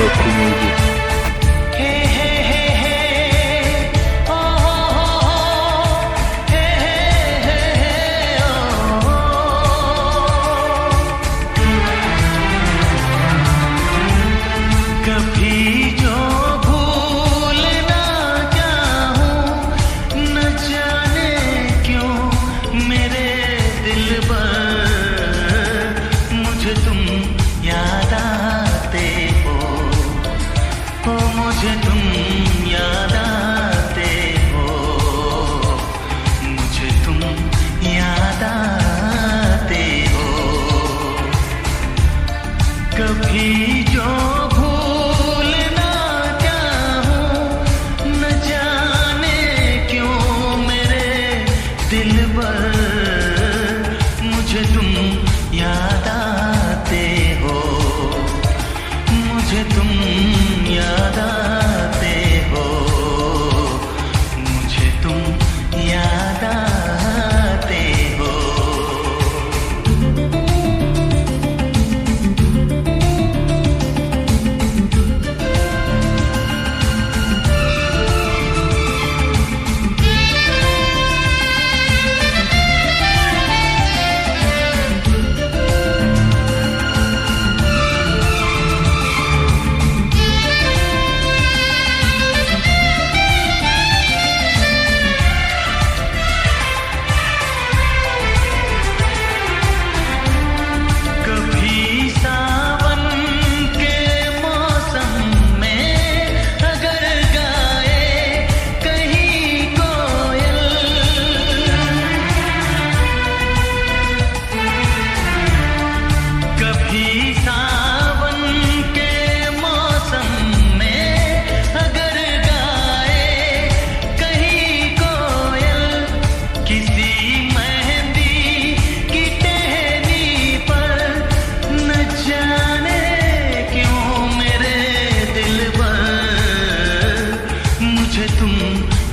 Rocky Music. मुझे तुम याद आते हो, मुझे तुम याद आते हो। कभी जो भूल ना चाहूं, न जाने क्यों मेरे दिल पर मुझे तुम याद आते हो, मुझे तुम याद आते हो, मुझे तुम याद आते हो।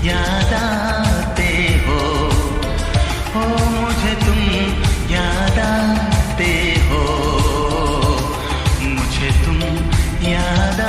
याद आते हो, ओ मुझे तुम याद आते हो, मुझे तुम याद